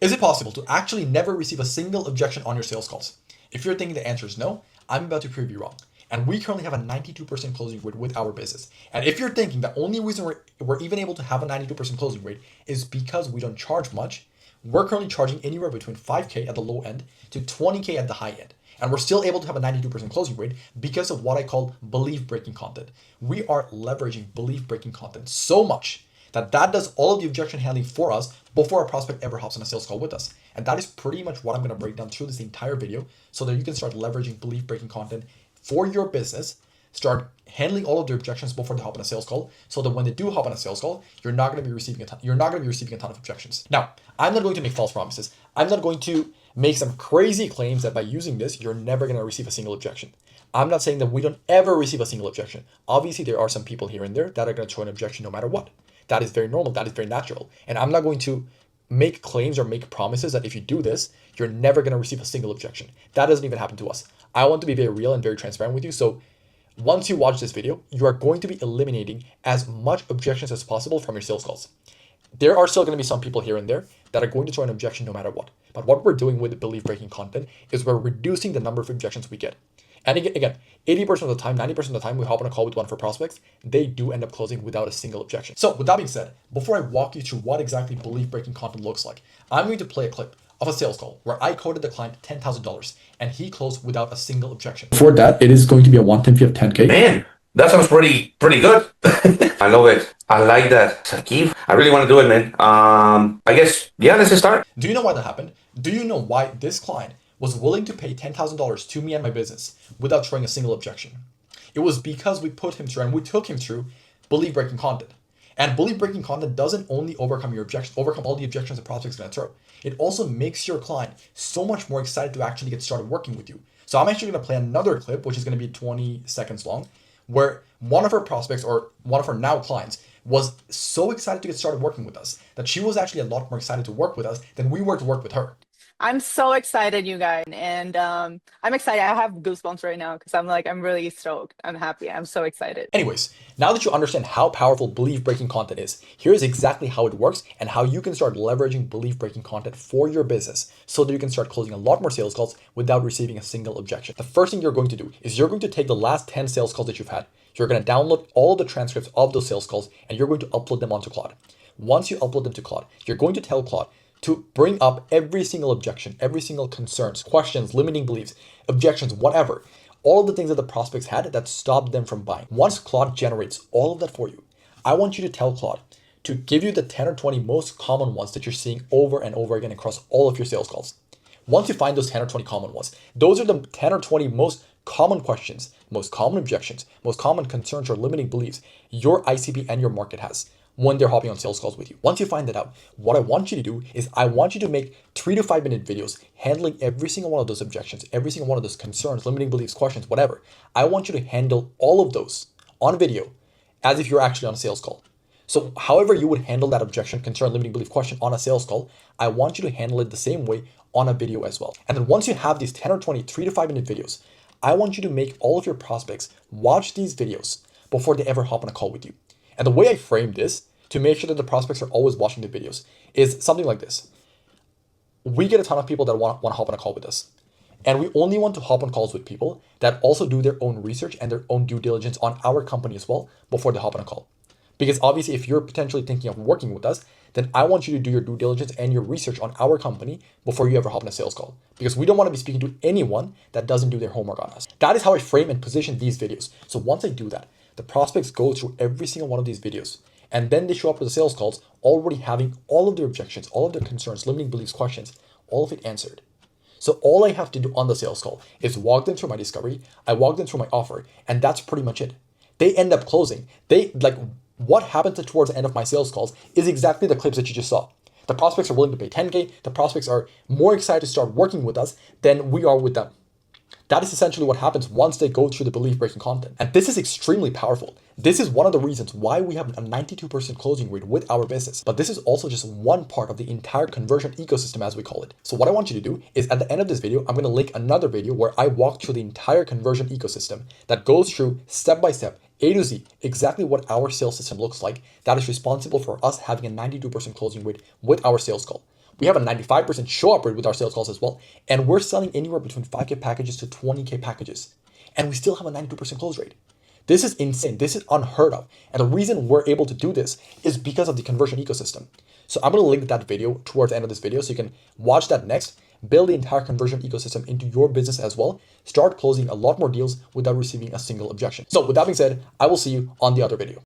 Is it possible to actually never receive a single objection on your sales calls? If you're thinking the answer is no, I'm about to prove you wrong. And we currently have a 92% closing rate with our business. And if you're thinking the only reason we're even able to have a 92% closing rate is because we don't charge much, we're currently charging anywhere between 5K at the low end to 20K at the high end. And we're still able to have a 92% closing rate because of what I call belief breaking content. We are leveraging belief breaking content so much that does all of the objection handling for us before a prospect ever hops on a sales call with us. And that is pretty much what I'm going to break down through this entire video so that you can start leveraging belief breaking content for your business, start handling all of their objections before they hop on a sales call, so that when they do hop on a sales call, you're not going to be receiving a ton of objections. Now, I'm not going to make false promises. I'm not going to make some crazy claims that by using this, you're never going to receive a single objection. I'm not saying that we don't ever receive a single objection. Obviously, there are some people here and there that are going to throw an objection no matter what. That is very normal. That is very natural. And I'm not going to make claims or make promises that if you do this, you're never going to receive a single objection. That doesn't even happen to us. I want to be very real and very transparent with you. So once you watch this video, you are going to be eliminating as much objections as possible from your sales calls. There are still going to be some people here and there that are going to throw an objection no matter what. But what we're doing with the belief breaking content is we're reducing the number of objections we get. And again, 80% of the time, 90% of the time we hop on a call with one of our prospects, they do end up closing without a single objection. So with that being said, before I walk you through what exactly belief breaking content looks like, I'm going to play a clip of a sales call where I quoted the client $10,000 and he closed without a single objection. For that, it is going to be a one-time fee of 10K. Man, that sounds pretty good. I love it. I like that. Sakib, I really want to do it, man. I guess, yeah, let's just start. Do you know why that happened? Do you know why this client was willing to pay $10,000 to me and my business without throwing a single objection? It was because we put him through and we took him through belief breaking content. And belief breaking content doesn't only overcome all the objections the prospect's going to throw. It also makes your client so much more excited to actually get started working with you. So I'm actually going to play another clip, which is going to be 20 seconds long, where one of our prospects or one of our now clients was so excited to get started working with us that she was actually a lot more excited to work with us than we were to work with her. I'm so excited, you guys. And I'm excited. I have goosebumps right now because I'm really stoked. I'm happy. I'm so excited. Anyways, now that you understand how powerful belief breaking content is, here's exactly how it works and how you can start leveraging belief breaking content for your business so that you can start closing a lot more sales calls without receiving a single objection. The first thing you're going to do is you're going to take the last 10 sales calls that you've had. You're going to download all the transcripts of those sales calls and you're going to upload them onto Claude. Once you upload them to Claude, you're going to tell Claude to bring up every single objection, every single concerns, questions, limiting beliefs, objections, whatever. All of the things that the prospects had that stopped them from buying. Once Claude generates all of that for you, I want you to tell Claude to give you the 10 or 20 most common ones that you're seeing over and over again across all of your sales calls. Once you find those 10 or 20 common ones, those are the 10 or 20 most common questions, most common objections, most common concerns or limiting beliefs your ICP and your market has when they're hopping on sales calls with you. Once you find that out, what I want you to do is I want you to make 3 to 5 minute videos handling every single one of those objections, every single one of those concerns, limiting beliefs, questions, whatever. I want you to handle all of those on video as if you're actually on a sales call. So however you would handle that objection, concern, limiting belief, question on a sales call, I want you to handle it the same way on a video as well. And then once you have these 10 or 20, 3 to 5 minute videos, I want you to make all of your prospects watch these videos before they ever hop on a call with you. And the way I frame this to make sure that the prospects are always watching the videos is something like this. We get a ton of people that want to hop on a call with us. And we only want to hop on calls with people that also do their own research and their own due diligence on our company as well before they hop on a call. Because obviously, if you're potentially thinking of working with us, then I want you to do your due diligence and your research on our company before you ever hop on a sales call. Because we don't want to be speaking to anyone that doesn't do their homework on us. That is how I frame and position these videos. So once I do that, the prospects go through every single one of these videos. And then they show up with the sales calls already having all of their objections, all of their concerns, limiting beliefs, questions, all of it answered. So all I have to do on the sales call is walk them through my discovery, I walk them through my offer, and that's pretty much it. They end up closing. What happens towards the end of my sales calls is exactly the clips that you just saw. The prospects are willing to pay 10K. The prospects are more excited to start working with us than we are with them. That is essentially what happens once they go through the belief breaking content. And this is extremely powerful. This is one of the reasons why we have a 92% closing rate with our business. But this is also just one part of the entire conversion ecosystem, as we call it. So what I want you to do is at the end of this video, I'm going to link another video where I walk through the entire conversion ecosystem that goes through step by step, A to Z, exactly what our sales system looks like that is responsible for us having a 92% closing rate with our sales call. We have a 95% show up rate with our sales calls as well. And we're selling anywhere between 5K packages to 20K packages. And we still have a 92% close rate. This is insane. This is unheard of. And the reason we're able to do this is because of the conversion ecosystem. So I'm going to link that video towards the end of this video so you can watch that next. Build the entire conversion ecosystem into your business as well. Start closing a lot more deals without receiving a single objection. So with that being said, I will see you on the other video.